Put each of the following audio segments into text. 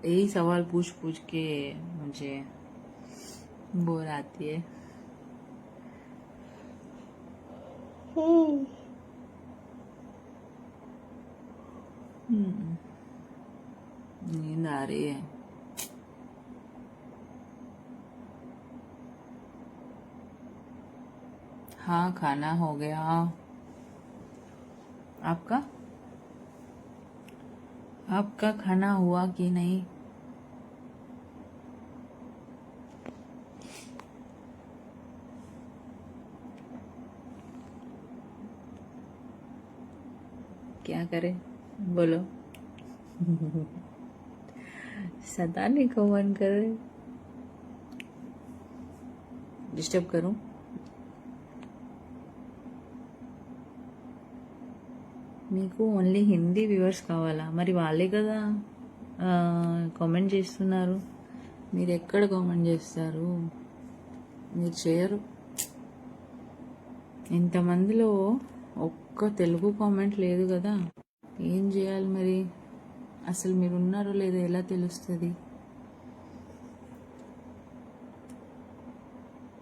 यही सवाल पूछ पूछ के मुझे बोर आती है। नींद आ रही है। हाँ, खाना हो गया। आपका आपका खाना हुआ कि नहीं? क्या करे बोलो। सताने को मन करे। डिस्टर्ब करूं? మీకు ఓన్లీ హిందీ వ్యూవర్స్ కావాలా? మరి వాళ్ళే కదా కామెంట్ చేస్తున్నారు. మీరు ఎక్కడ కామెంట్ చేస్తారు? మీరు చేయరు. ఇంతమందిలో ఒక్క తెలుగు కామెంట్ లేదు కదా. ఏం చేయాలి మరి? అసలు మీరు ఉన్నారో లేదో ఎలా తెలుస్తుంది?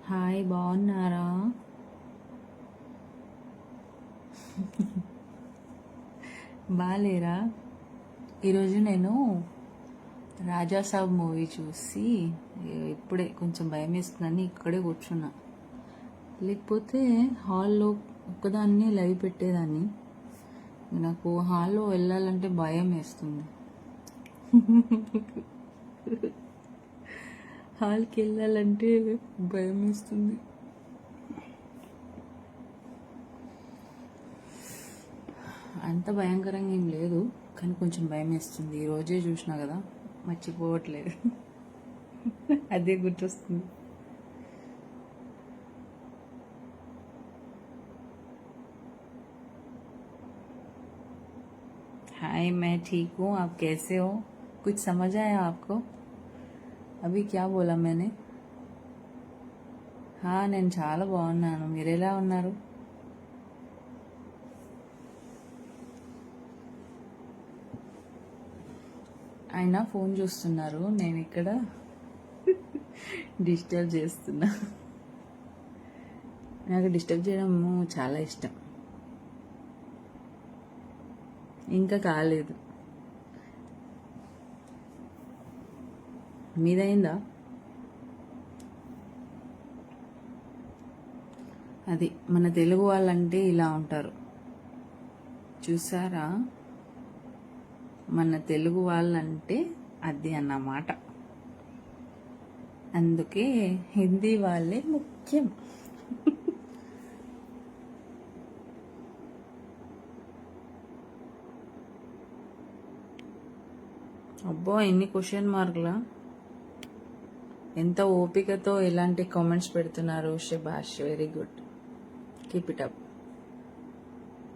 హాయ్, బాగున్నారా? బాలేరా? ఈరోజు నేను రాజాసాబ్ మూవీ చూసి ఇప్పుడే కొంచెం భయం వేస్తుందని ఇక్కడే కూర్చున్నా. లేకపోతే హాల్లో ఒక్కదాన్ని లైవ్ పెట్టేదాన్ని. నాకు హాల్లో వెళ్ళాలంటే భయం వేస్తుంది. హాల్కి వెళ్ళాలంటే భయం వేస్తుంది. అంత భయంకరంగా ఏం లేదు, కానీ కొంచెం భయం వేస్తుంది. ఈరోజే చూసినా కదా, మర్చిపోవట్లేదు. అదే గుర్తొస్తుంది. हाय, मैं ठीक हूँ. आप कैसे हो? कुछ समझ आया आपको? अभी क्या बोला मैंने? हाँ, నేను చాలా బాగున్నాను. మీరు ఎలా ఉన్నారు? ఆయన ఫోన్ చూస్తున్నారు, నేను ఇక్కడ డిస్టర్బ్ చేస్తున్నా. నాకు డిస్టర్బ్ చేయడం చాలా ఇష్టం. ఇంకా కాలేదు. మీదైందా? అది మన తెలుగు వాళ్ళంటే ఇలా ఉంటారు చూసారా. మన తెలుగు వాళ్ళంటే అది అన్నమాట. అందుకే హిందీ వాళ్ళే ముఖ్యం. అబ్బో, ఎన్ని క్వశ్చన్ మార్కులా! ఎంత ఓపికతో ఇలాంటి కామెంట్స్ పెడుతున్నారు. శభాష్, very good, keep it up.